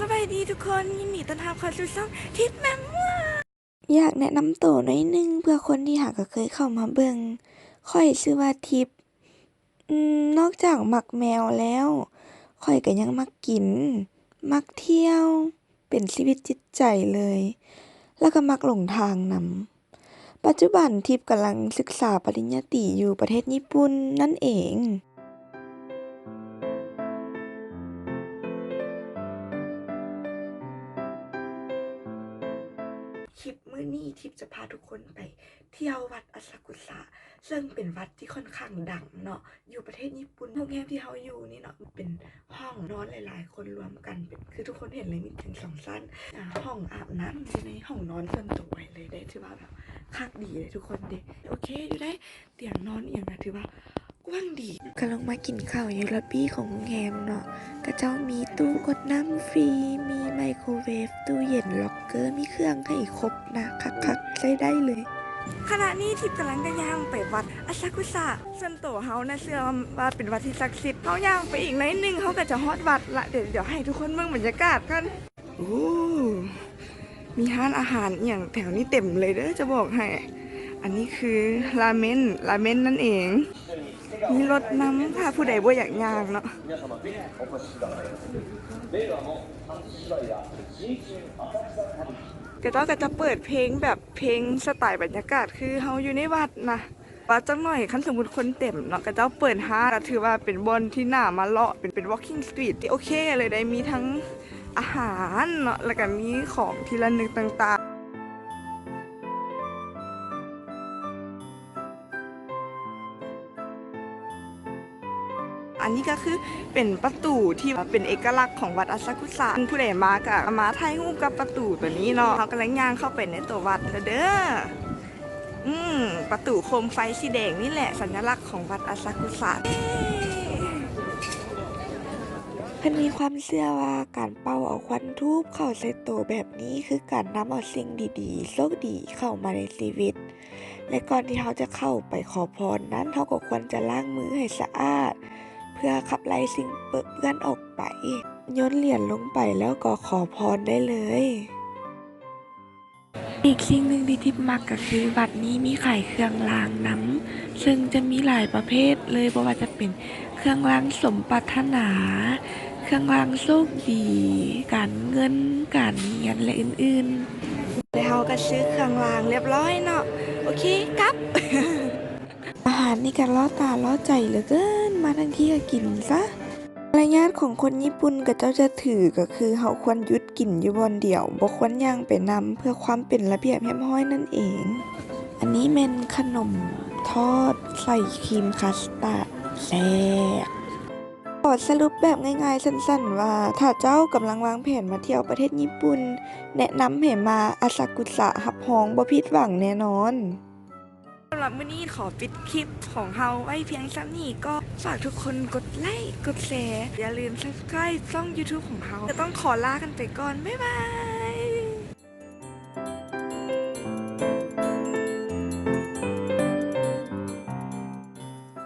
สบายดีทุกคนยินดีต้อนรับเข้าสู่ช่องทิปแมมว่าอยากแนะนำตัวหน่อยนึงเพื่อคนที่หากเคยเข้ามาเบิ่งค่อยชื่อว่าทิปนอกจากมักแมวแล้วค่อยก็ยังมักกินมักเที่ยวเป็นชีวิตจิตใจเลยแล้วก็มักหลงทางนำปัจจุบันทิปกำลังศึกษาปริญญาตรีอยู่ประเทศญี่ปุ่นนั่นเองคลิปมื้อนี้ทิปจะพาทุกคนไปเที่ยววัดอาซากุสะซึ่งเป็นวัดที่ค่อนข้างดังเนาะอยู่ประเทศญี่ปุ่นโรงแรมที่เขาอยู่นี่เนาะเป็นห้องนอนหลายๆคนรวมกันเป็นคือทุกคนเห็นเลยมีถึง2ชั้นห้องอาบน้ำอยู่ในห้องนอนส่วนตัวเลยได้ถือว่าแบบคักดีเลยทุกคนเด้โอเคอยู่ได้เตียงนอนอย่างนะถือว่ากว้างดีก็ลงมากินข้าวอยู่ล็อบบี้ของโรงแรมเนาะก็เจ้ามีตู้กดน้ำฟรีมีไมโครเวฟตู้เย็นล็อกเกอร์มีเครื่องให้ครบนะคักๆใช้ได้เลยขณะนี้ทิพย์กำลังจะย่างไปวัดอาซากุสะส่วนตัวเฮานะเชื่อว่าเป็นวัดที่ศักดิ์สิทธิ์เฮาย่างไปอีกหน่อยนึงเฮาก็จะฮอดวัดละเดี๋ยวให้ทุกคนเบิ่งบรรยากาศกันโอ้มีร้านอาหารอย่างแถวนี้เต็มเลยเด้อจะบอกให้อันนี้คือราเมนนั่นเองมีรถน้ำถ้าผู้ใดบ่อยากย่างเนาะก็จะเปิดเพลงแบบเพลงสไตล์บรรยากาศคือเฮาอยู่ในวัดนะว่าจังหน่อยคันสมมุติคนเต็มเนาะก็จะเปิดห้างก็ถือว่าเป็นบอนที่น่ามาเลาะเป็น walking street ที่โอเคเลยได้มีทั้งอาหารเนาะแล้วก็มีของที่ระลึกต่างๆอันนี้ก็คือเป็นประตูที่เป็นเอกลักษณ์ของวัดอาซากุสะผู้ใดมาก็มาถ่ายรูปกับประตูตัวนี้เนาะเขากำลังย่างเข้าไปในตัววัดแล้วเด้อประตูโคมไฟสีแดงนี่แหละสัญลักษณ์ของวัดอาซากุสะเพิ่นมีความเชื่อว่าการเป่าเอาควันธูปเข้าใส่โตแบบนี้คือการนำเอาสิ่งดีๆโชคดีเข้ามาในชีวิตและก่อนที่เขาจะเข้าไปขอพรนั้นเขาก็ควรจะล้างมือให้สะอาดเพื่อขับไล่สิ่งเปื้อนออกไปโยนเหรียญลงไปแล้วก็ขอพรได้เลยอีกสิ่งหนึ่งที่ทิพย์มักก็คือวัดนี้มีขายเครื่องรางน้ำซึ่งจะมีหลายประเภทเลยบ่ว่าจะเป็นเครื่องรางสมปรารถนาเครื่องรางโชคดีการเงินการเงินและอื่นๆแล้วก็ซื้อเครื่องรางเรียบร้อยเนาะโอเคกลับ อาหารนี่กันล่อตาล่อใจเหลือเกินมาทั้งที่ก็กินซะมารยาทของคนญี่ปุ่นกับเจ้าจะถือก็คือเขาควรหยุดกินอยู่บนเดียวบ่ควรย่างไปนำเพื่อความเป็นระเบียบเรียบร้อยนั่นเองอันนี้เป็นขนมทอดใส่ครีมคัสตาร์ดแซ่บขอสรุปแบบง่ายๆสั้นๆว่าถ้าเจ้ากำลังวางแผนมาเที่ยวประเทศญี่ปุ่นแนะนำให้มาอาซากุสะรับรองบ่ผิดหวังแน่นอนสำหรับมื้อนี้ขอปิดคลิปของเฮาไว้เพียงเท่านี้ก็ฝากทุกคนกดไลค์กดแชร์อย่าลืม subscribe ช่อง YouTube ของเฮาจะต้องขอลากันไปก่อนบ๊ายบาย